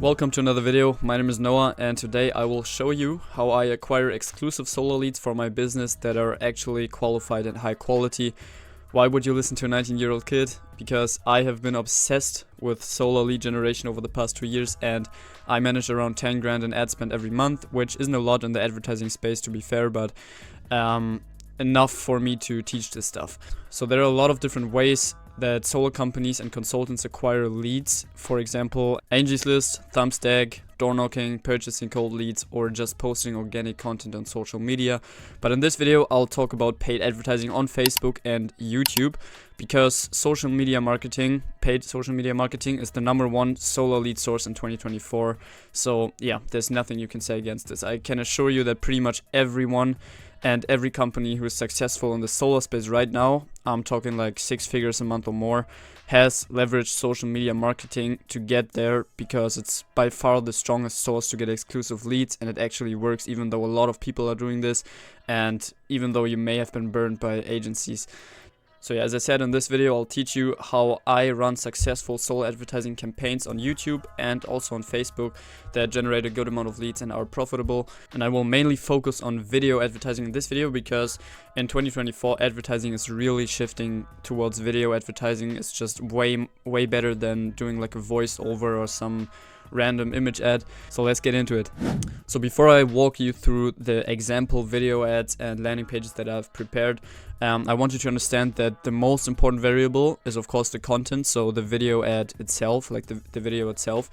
Welcome to another video. My name is Noah and today I will show you how I acquire exclusive solar leads for my business that are actually qualified and high quality. Why would you listen to a 19-year-old kid? Because I have been obsessed with solar lead generation over the past 2 years and I manage around 10 grand in ad spend every month, which isn't a lot in the advertising space to be fair, but enough for me to teach this stuff. So there are a lot of different ways that solar companies and consultants acquire leads. For example, Angie's List, Thumbstack, door knocking, purchasing cold leads, or just posting organic content on social media. But in this video, I'll talk about paid advertising on Facebook and YouTube, because social media marketing, paid social media marketing, is the #1 solar lead source in 2024. So yeah, there's nothing you can say against this. I can assure you that pretty much everyone and every company who is successful in the solar space right now, I'm talking like 6 figures a month or more, has leveraged social media marketing to get there, because it's by far the strongest source to get exclusive leads, and it actually works even though a lot of people are doing this and even though you may have been burned by agencies. So yeah, as I said in this video, I'll teach you how I run successful solar advertising campaigns on YouTube and also on Facebook that generate a good amount of leads and are profitable. And I will mainly focus on video advertising in this video, because in 2024 advertising is really shifting towards video advertising. It's just way better than doing like a voiceover or some random image ad. So let's get into it. So before I walk you through the example video ads and landing pages that I've prepared, I want you to understand that the most important variable is of course the content, so the video ad itself, like the video itself.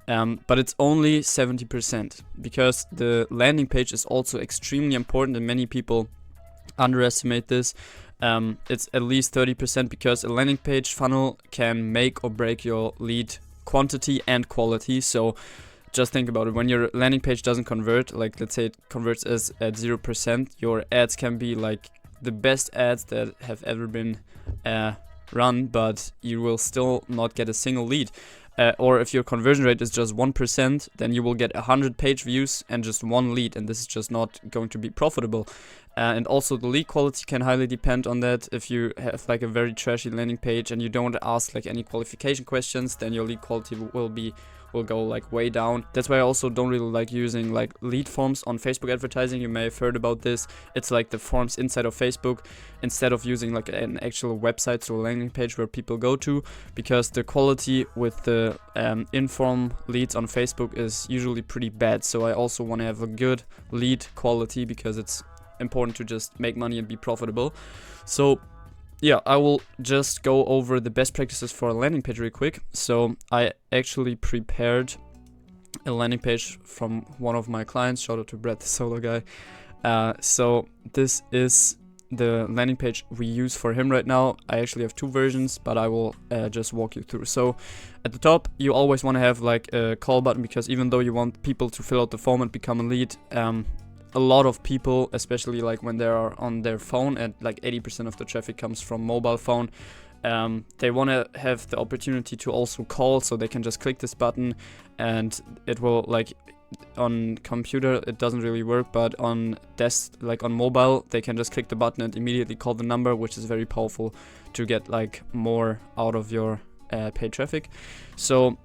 But it's only 70%, because the landing page is also extremely important and many people underestimate this. It's at least 30%, because a landing page funnel can make or break your lead quantity and quality. So just think about it. When your landing page doesn't convert, like let's say it converts as at 0%, your ads can be like the best ads that have ever been run, but you will still not get a single lead. Or if your conversion rate is just 1%, then you will get 100 page views and just 1 lead, and this is just not going to be profitable. And also the lead quality can highly depend on that. If you have like a very trashy landing page and you don't ask like any qualification questions, then your lead quality will go like way down. That's why I also don't really like using like lead forms on Facebook advertising. You may have heard about this. It's like the forms inside of Facebook instead of using like an actual website, so a landing page where people go to, because the quality with the inform leads on Facebook is usually pretty bad. So I also want to have a good lead quality, because it's important to just make money and be profitable. So yeah, I will just go over the best practices for a landing page real quick. So I actually prepared a landing page from one of my clients. Shout out to Brett, the solar guy. So this is the landing page we use for him right now. I actually have 2 versions, but I will just walk you through. So at the top, you always want to have like a call button, because even though you want people to fill out the form and become a lead, a lot of people, especially like when they are on their phone, and like 80% of the traffic comes from mobile phone, they want to have the opportunity to also call, so they can just click this button and it will, like on computer it doesn't really work, but on like on mobile, they can just click the button and immediately call the number, which is very powerful to get like more out of your paid traffic. So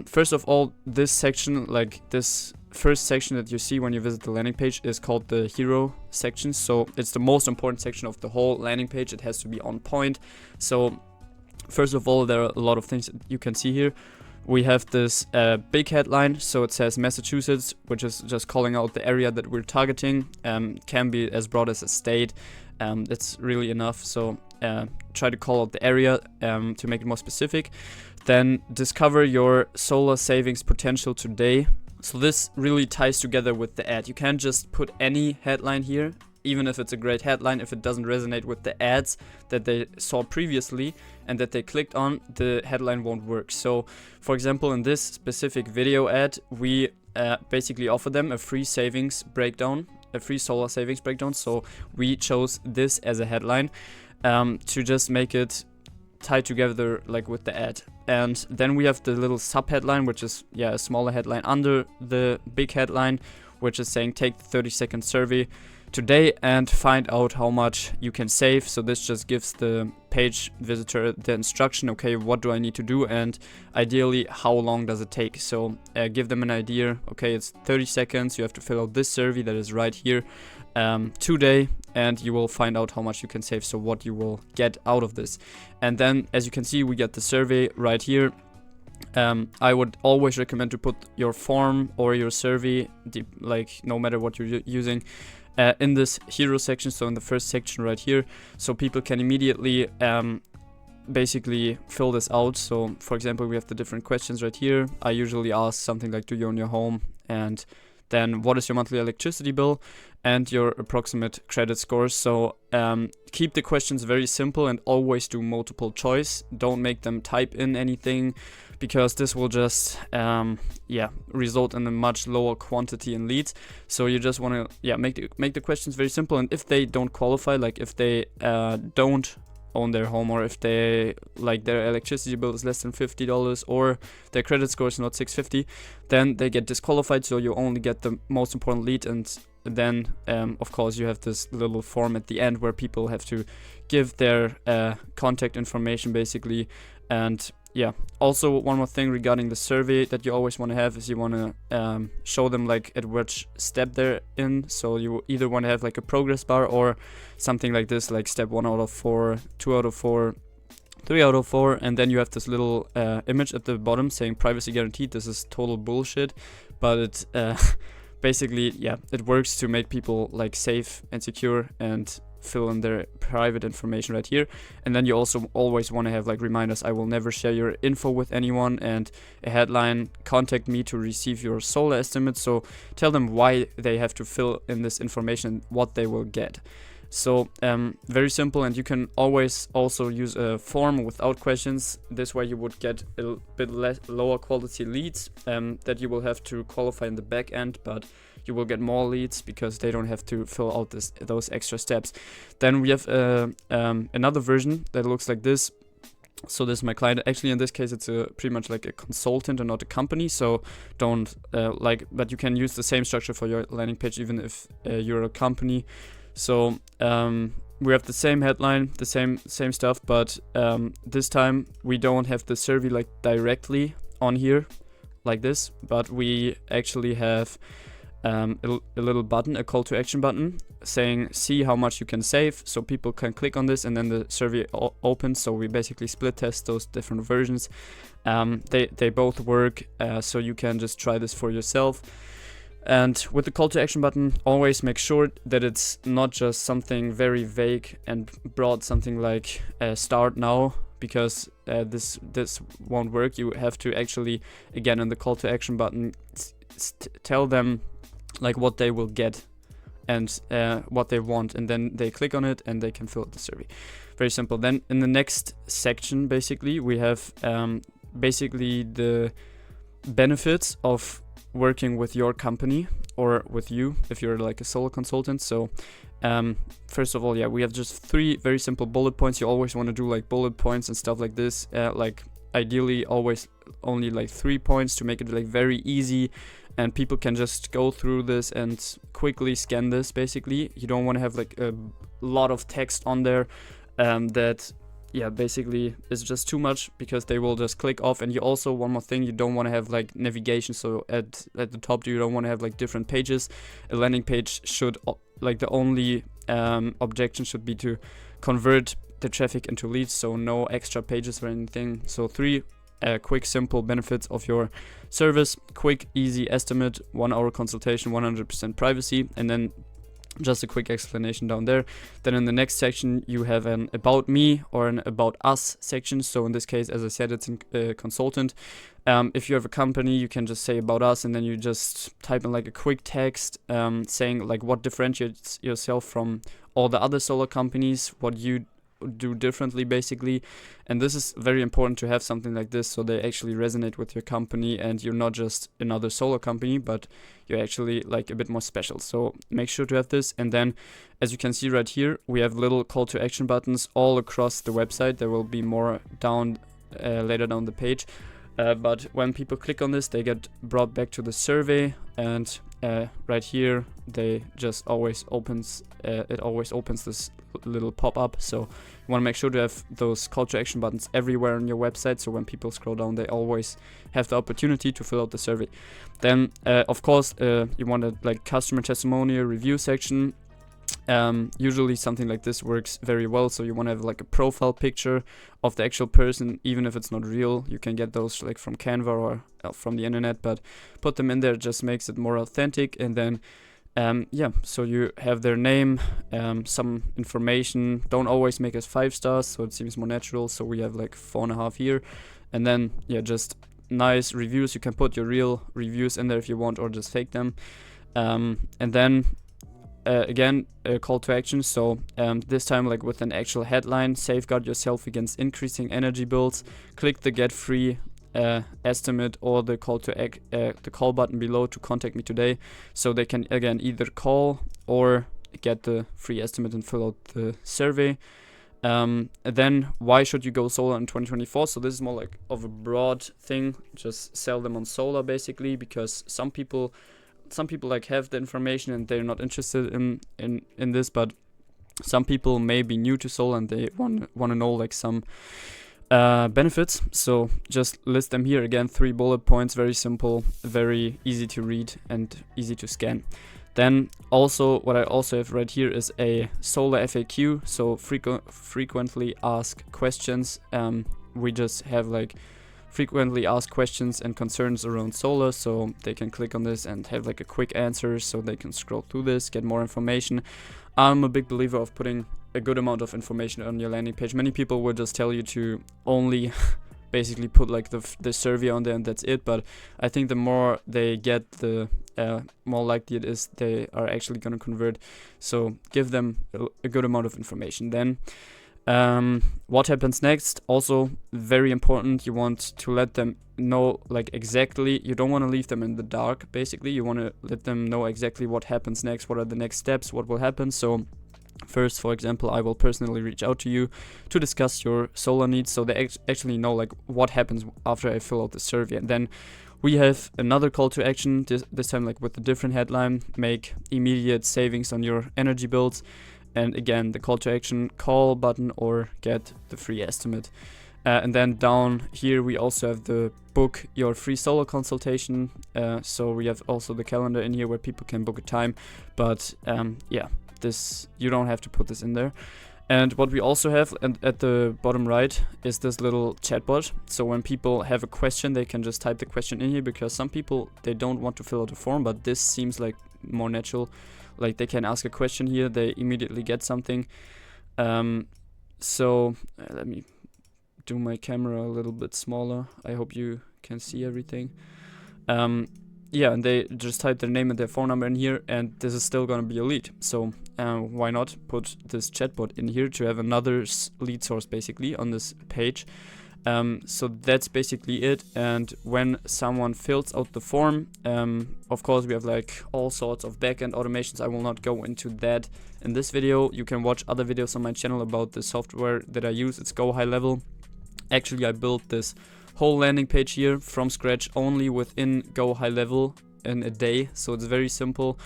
first of all, this section, like this first section that you see when you visit the landing page, is called the hero section. So it's the most important section of the whole landing page. It has to be on point. So first of all, there are a lot of things that you can see here. We have this big headline, so it says Massachusetts, which is just calling out the area that we're targeting. Can be as broad as a state. It's really enough. So try to call out the area to make it more specific. Then discover your solar savings potential today. So this really ties together with the ad. You can't just put any headline here, even if it's a great headline. If it doesn't resonate with the ads that they saw previously and that they clicked on, the headline won't work. So for example, in this specific video ad, we basically offer them a free savings breakdown, a free solar savings breakdown. So we chose this as a headline to just make it tied together like with the ad. And then we have the little sub headline, which is a smaller headline under the big headline, which is saying take the 30-second survey. today and find out how much you can save. So this just gives the page visitor the instruction, okay, what do I need to do, and ideally how long does it take. So give them an idea, okay, it's 30 seconds, you have to fill out this survey that is right here today, and you will find out how much you can save, so what you will get out of this. And then as you can see, we get the survey right here. I would always recommend to put your form or your survey, like no matter what you're using, in this hero section, so in the first section right here, so people can immediately basically fill this out. So for example, we have the different questions right here. I usually ask something like, do you own your home, and then what is your monthly electricity bill, and your approximate credit score. So keep the questions very simple and always do multiple choice. Don't make them type in anything, because this will just result in a much lower quantity in leads. So you just want to make the questions very simple, and if they don't qualify, like if they don't own their home, or if they like their electricity bill is less than $50, or their credit score is not 650, then they get disqualified. So you only get the most important lead, and then of course you have this little form at the end where people have to give their contact information basically. And yeah, also one more thing regarding the survey that you always want to have is you want to show them like at which step they're in. So you either want to have like a progress bar or something like this, like step 1 out of 4, 2 out of 4, 3 out of 4, and then you have this little image at the bottom saying privacy guaranteed. This is total bullshit, but it basically, yeah, it works to make people like safe and secure and fill in their private information right here. And then you also always want to have like reminders, I will never share your info with anyone, and a headline, contact me to receive your solar estimate. So tell them why they have to fill in this information, what they will get. So very simple, and you can always also use a form without questions. This way you would get a bit lower quality leads that you will have to qualify in the back end, but you will get more leads because they don't have to fill out those extra steps. Then we have another version that looks like this. So this is my client. Actually, in this case, it's pretty much like a consultant and not a company. So don't but you can use the same structure for your landing page even if you're a company. So we have the same headline, the same stuff, but this time we don't have the survey like directly on here like this, but we actually have a little button, a call to action button saying see how much you can save, so people can click on this and then the survey opens. So we basically split test those different versions. They both work, so you can just try this for yourself. And with the call to action button, always make sure that it's not just something very vague and broad, something like start now, because this won't work. You have to actually, again, in the call to action button, tell them like what they will get and what they want, and then they click on it and they can fill out the survey. Very simple. Then in the next section, basically, we have basically the benefits of working with your company or with you if you're like a solo consultant. So first of all, yeah, we have just 3 very simple bullet points. You always want to do like bullet points and stuff like this, like ideally always only like 3 points to make it like very easy and people can just go through this and quickly scan this. Basically, you don't want to have like a lot of text on there that basically is just too much, because they will just click off. And you also, one more thing, you don't want to have like navigation. So at the top, you don't want to have like different pages. A landing page should, like, the only objection should be to convert the traffic into leads, so no extra pages or anything. So 3 quick simple benefits of your service: quick easy estimate, 1 hour consultation, 100% privacy, and then just a quick explanation down there. Then in the next section you have an about me or an about us section. So in this case, as I said, it's a consultant. If you have a company, you can just say about us, and then you just type in like a quick text saying like what differentiates yourself from all the other solar companies, what you do differently basically. And this is very important to have something like this, so they actually resonate with your company and you're not just another solar company, but you're actually like a bit more special. So make sure to have this. And then, as you can see right here, we have little call to action buttons all across the website. There will be more down later down the page. But when people click on this, they get brought back to the survey, and right here they just always opens it always opens this little pop-up. So you want to make sure to have those call to action buttons everywhere on your website, so when people scroll down they always have the opportunity to fill out the survey. Then of course you want a like customer testimonial review section. Usually something like this works very well, so you want to have like a profile picture of the actual person, even if it's not real. You can get those like from Canva or from the internet, but put them in there, just makes it more authentic. And then yeah, so you have their name, some information. Don't always make it 5 stars, so it seems more natural. So we have like 4.5 here, and then yeah, just nice reviews. You can put your real reviews in there if you want, or just fake them. And then again, a call to action. So this time like with an actual headline: safeguard yourself against increasing energy bills. Click the get free estimate or the call button below to contact me today. So they can again either call or get the free estimate and fill out the survey. Then why should you go solar in 2024? So this is more like of a broad thing. Just sell them on solar basically, because some people like have the information and they're not interested in this, but some people may be new to solar and they want to know like some benefits. So just list them here. Again, 3 bullet points, very simple, very easy to read and easy to scan. Then also what I also have right here is a solar FAQ, so frequently asked questions. We just have like frequently asked questions and concerns around solar, so they can click on this and have like a quick answer, so they can scroll through this, get more information. I'm a big believer of putting a good amount of information on your landing page. Many people will just tell you to only basically put like the survey on there and that's it, but I think the more they get, the more likely it is they are actually going to convert. So give them a good amount of information. Then what happens next, also very important. You want to let them know like exactly, you don't want to leave them in the dark basically. You want to let them know exactly what happens next, what are the next steps, what will happen. So first, for example, I will personally reach out to you to discuss your solar needs, so they actually know like what happens after I fill out the survey. And then we have another call to action, this time like with a different headline: make immediate savings on your energy bills. And again, the call to action: call button or get the free estimate. And then down here we also have the book your free solar consultation. So we have also the calendar in here where people can book a time, but yeah, this, you don't have to put this in there. And what we also have at the bottom right is this little chatbot. So when people have a question, they can just type the question in here, because some people, they don't want to fill out a form, but this seems like more natural. Like they can ask a question here, they immediately get something. So let me do my camera a little bit smaller. I hope you can see everything. Yeah, and they just type their name and their phone number in here, and this is still gonna be a lead. So why not put this chatbot in here to have another lead source basically on this page. So that's basically it. And when someone fills out the form, of course we have like all sorts of backend automations. I will not go into that in this video. You can watch other videos on my channel about the software that I use. It's GoHighLevel. Actually, I built this whole landing page here from scratch only within GoHighLevel in a day, so it's very simple.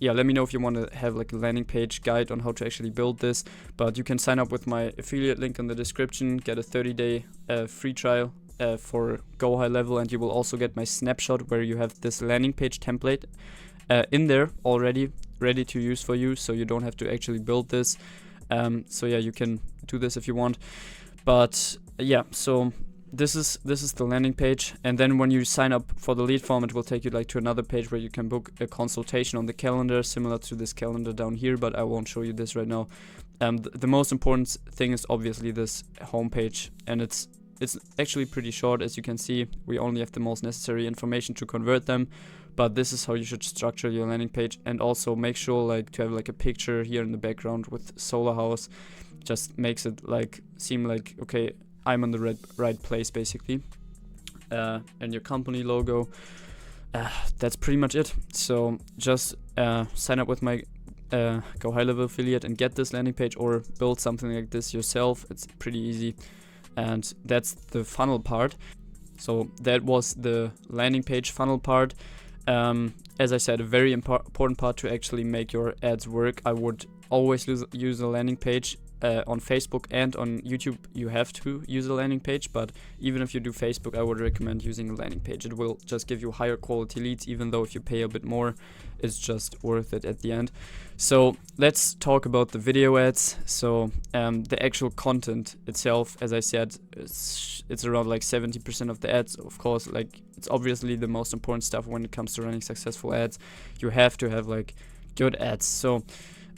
Yeah, let me know if you want to have like a landing page guide on how to actually build this, but you can sign up with my affiliate link in the description, get a 30-day free trial for GoHighLevel, and you will also get my snapshot where you have this landing page template in there already ready to use for you, so you don't have to actually build this. So yeah, you can do this if you want. But yeah, so this is the landing page, and then when you sign up for the lead form, it will take you like to another page where you can book a consultation on the calendar, similar to this calendar down here, but I won't show you this right now. The most important thing is obviously this homepage, and it's actually pretty short. As you can see, we only have the most necessary information to convert them, but this is how you should structure your landing page. And also make sure like to have like a picture here in the background with solar house. Just makes it like seem like, okay, I'm on the right place basically. And your company logo. That's pretty much it. So just sign up with my GoHighLevel affiliate and get this landing page, or build something like this yourself. It's pretty easy. And that's the funnel part. So that was the landing page funnel part. as I said, a very important part to actually make your ads work. I would always use a landing page. On Facebook and on YouTube you have to use a landing page, but even if you do Facebook, I would recommend using a landing page. It will just give you higher quality leads, even though if you pay a bit more, it's just worth it at the end. So let's talk about the video ads. So the actual content itself, as I said, it's around like 70% of the ads. Of course, like it's obviously the most important stuff when it comes to running successful ads. You have to have like good ads. So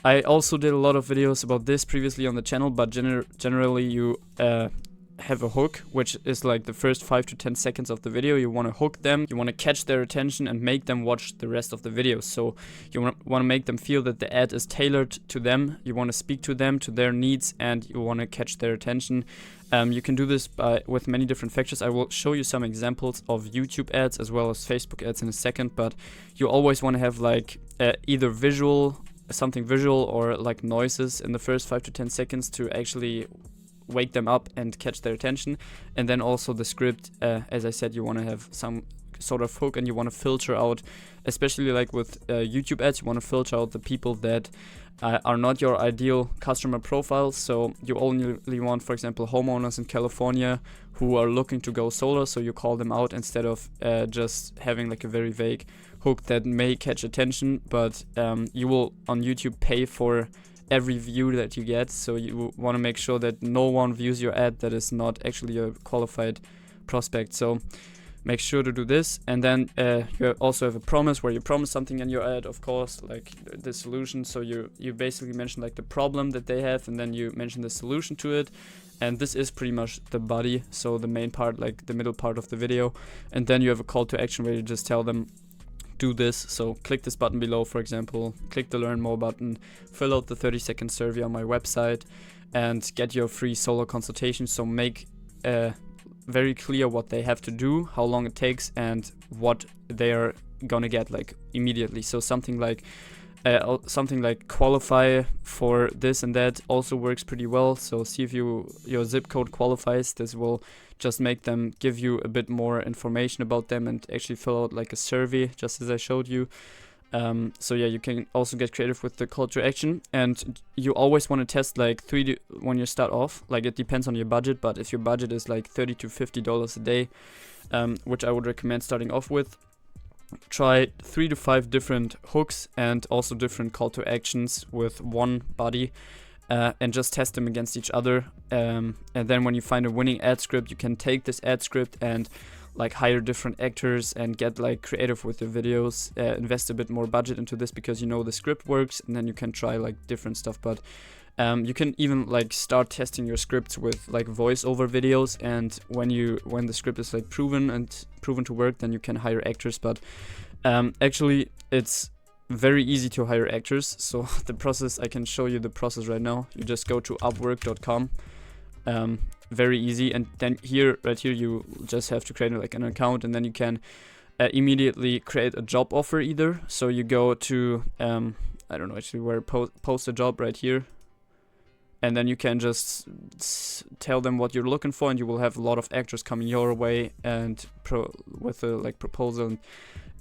I also did a lot of videos about this previously on the channel, but generally you have a hook, which is like the first 5 to 10 seconds of the video. You want to hook them, you want to catch their attention and make them watch the rest of the video. So you want to make them feel that the ad is tailored to them, you want to speak to them, to their needs, and you want to catch their attention. You can do this with many different factors. I will show you some examples of YouTube ads as well as Facebook ads in a second, but you always want to have like either something visual or like noises in the first 5 to 10 seconds to actually wake them up and catch their attention. And then also the script, as I said, you want to have some sort of hook, and you want to filter out, especially like with YouTube ads, you want to filter out the people that are not your ideal customer profiles. So you only want, for example, homeowners in California who are looking to go solar, so you call them out instead of just having like a very vague hook that may catch attention, but you will on YouTube pay for every view that you get, so you want to make sure that no one views your ad that is not actually a qualified prospect. So make sure to do this. And then you also have a promise where you promise something in your ad, of course, like the solution. So you basically mention like the problem that they have, and then you mention the solution to it. And this is pretty much the body, so the main part, like the middle part of the video. And then you have a call to action where you just tell them, do this. So click this button below, for example, click the learn more button, fill out the 30-second survey on my website, and get your free solo consultation. So make very clear what they have to do, how long it takes, and what they are gonna get like immediately. So something like qualify for this and that also works pretty well. So see if your zip code qualifies. This will just make them give you a bit more information about them and actually fill out like a survey, just as I showed you. So yeah, you can also get creative with the call to action, and you always want to test like when you start off. Like it depends on your budget, but if your budget is like $30 to $50 a day, which I would recommend starting off with, try 3 to 5 different hooks and also different call to actions with one body, and just test them against each other. And then when you find a winning ad script, you can take this ad script and like hire different actors and get like creative with your videos, invest a bit more budget into this because you know the script works, and then you can try like different stuff. But you can even like start testing your scripts with like voiceover videos, and when the script is like proven to work, then you can hire actors. But actually it's very easy to hire actors. So the process, I can show you the process right now. You just go to upwork.com. Very easy, and then right here you just have to create like an account, and then you can immediately create a job offer either. So you go to I don't know actually where, post a job right here, and then you can just tell them what you're looking for, and you will have a lot of actors coming your way and with a like proposal.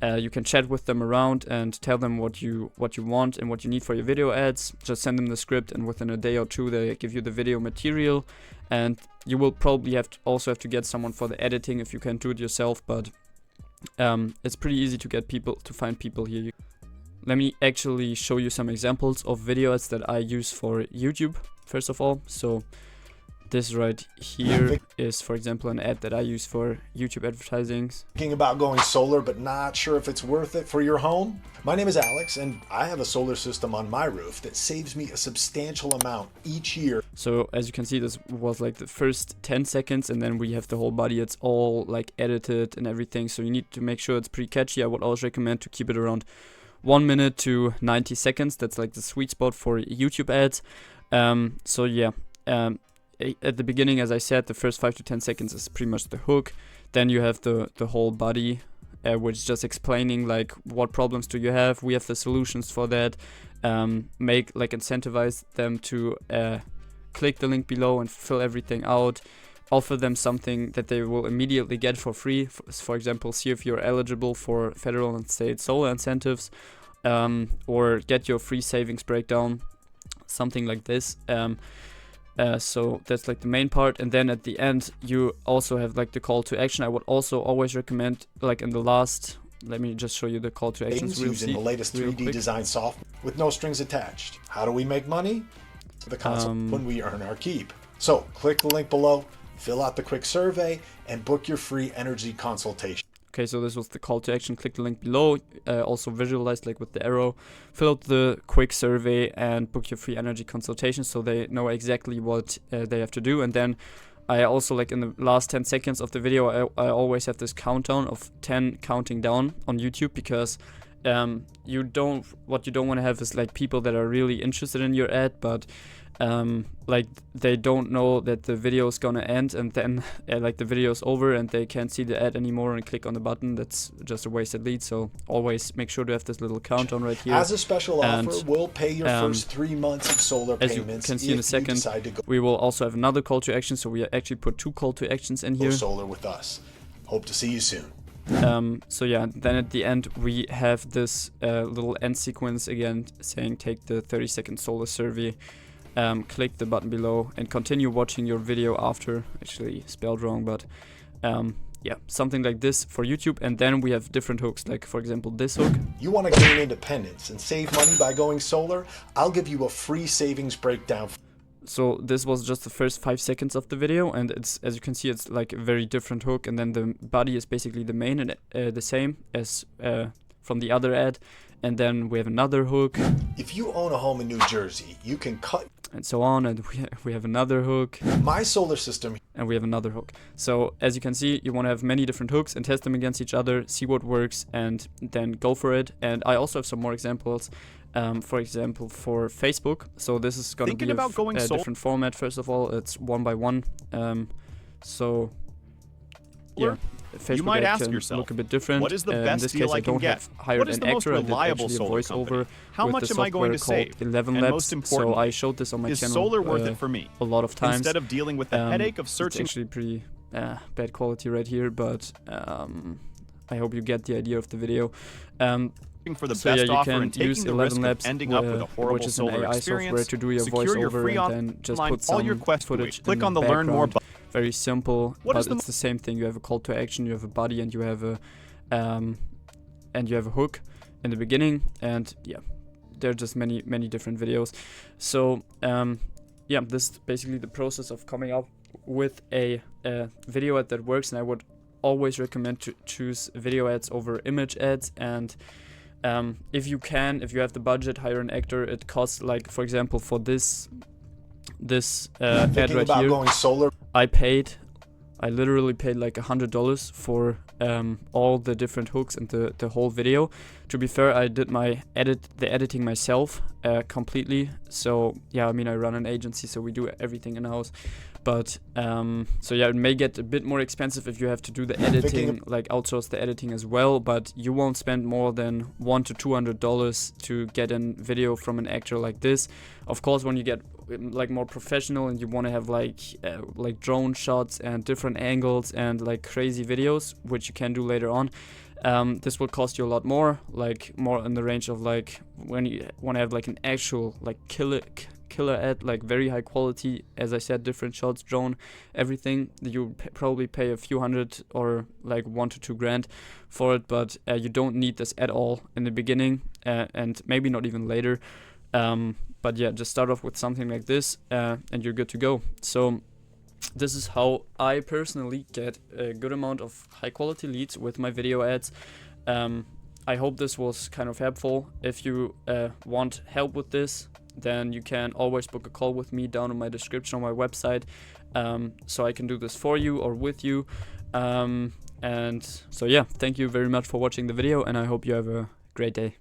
You can chat with them around and tell them what you want and what you need for your video ads. Just send them the script, and within a day or two they give you the video material. And you will probably also have to get someone for the editing if you can do it yourself, but it's pretty easy to find people here. Let me actually show you some examples of video ads that I use for YouTube first of all. So this right here is, for example, an ad that I use for YouTube advertising. Thinking about going solar but not sure if it's worth it for your home? My name is Alex, and I have a solar system on my roof that saves me a substantial amount each year. So as you can see, this was like the first 10 seconds, and then we have the whole body. It's all like edited and everything, so you need to make sure it's pretty catchy. I would always recommend to keep it around 1 minute to 90 seconds. That's like the sweet spot for YouTube ads. So yeah, at the beginning, as I said, the first 5 to 10 seconds is pretty much the hook. Then you have the whole body, which is just explaining like what problems do you have. We have the solutions for that. Incentivize them to click the link below and fill everything out. offer them something that they will immediately get for free. For example, see if you're eligible for federal and state solar incentives, or get your free savings breakdown, something like this. So that's like the main part, and then at the end you also have like the call to action. I would also always recommend, like in the last, let me just show you the call to actions using the latest 3D design software with no strings attached. How do we make money? The concept when we earn our keep. So click the link below, fill out the quick survey, and book your free energy consultation. Okay, so this was the call to action. Click the link below. Also visualize like with the arrow. Fill out the quick survey and book your free energy consultation, so they know exactly what they have to do. And then I also, like in the last 10 seconds of the video, I always have this countdown of 10 counting down on YouTube, because what you don't want to have is like people that are really interested in your ad, but like they don't know that the video is gonna end, and then like the video is over and they can't see the ad anymore and click on the button. That's just a wasted lead. So always make sure to have this little countdown right here. As a special offer, we'll pay your first 3 months of solar payments. As you can see in a second, we will also have another call to action. So we actually put 2 call to actions in here. Go solar with us. Hope to see you soon. So yeah, then at the end we have this little end sequence again saying take the 30-second solar survey. Click the button below and continue watching your video after. Actually spelled wrong, but yeah, something like this for YouTube. And then we have different hooks, like for example this hook. You want to gain independence and save money by going solar? I'll give you a free savings breakdown. So this was just the first 5 seconds of the video, and it's, as you can see, it's like a very different hook, and then the body is basically the main and the same as from the other ad. And then we have another hook. If you own a home in New Jersey, you can cut, and so on, and we have another hook. My solar system. And we have another hook. So as you can see, you want to have many different hooks and test them against each other, see what works, and then go for it. And I also have some more examples. For example, for Facebook. So this is going to be a different format. First of all, it's 1 by 1. So yeah, Facebook you might ask can yourself, look a bit different. What is the best in this deal case, I can don't get? have hired What is an the most actor. I did reliable actually a solar voiceover company? How with much the am I going to software save? called 11 And Labs. most importantly, so I showed this on my is channel solar worth it for me? a lot of times. Instead of dealing with the headache of searching. It's actually pretty bad quality right here, but I hope you get the idea of the video. For the so best yeah, you offer can and taking use the 11 risk Labs, of ending up with a horrible which is an solar AI experience. software to do your Secure your voiceover, free and then just online, put some all your Quest footage Click in on the background. Learn More button. Very simple, What but is it's the same thing. You have a call to action, you have a body, and you have a hook in the beginning, and yeah, there are just many different videos. So yeah, this is basically the process of coming up with a video ad that works, and I would always recommend to choose video ads over image ads. And if you have the budget, hire an actor. It costs, like for example for this ad right here, going solar. I literally paid like $100 for all the different hooks and the whole video. To be fair, I did the editing myself completely. So yeah, I mean, I run an agency, so we do everything in-house. But so yeah, it may get a bit more expensive if you have to do the editing, like outsource the editing as well. But you won't spend more than $100 to $200 to get a video from an actor like this. Of course, when you get like more professional and you want to have like drone shots and different angles and like crazy videos, which you can do later on, this will cost you a lot more, like more in the range of like when you want to have like an actual like killer ad, like very high quality, as I said, different shots, drone, everything. You probably pay a few hundred or like $1 to $2 grand for it, but you don't need this at all in the beginning, and maybe not even later. But yeah, just start off with something like this, and you're good to go. So this is how I personally get a good amount of high quality leads with my video ads. I hope this was kind of helpful. If you want help with this, then you can always book a call with me down in my description on my website, so I can do this for you or with you. And so yeah, thank you very much for watching the video, and I hope you have a great day.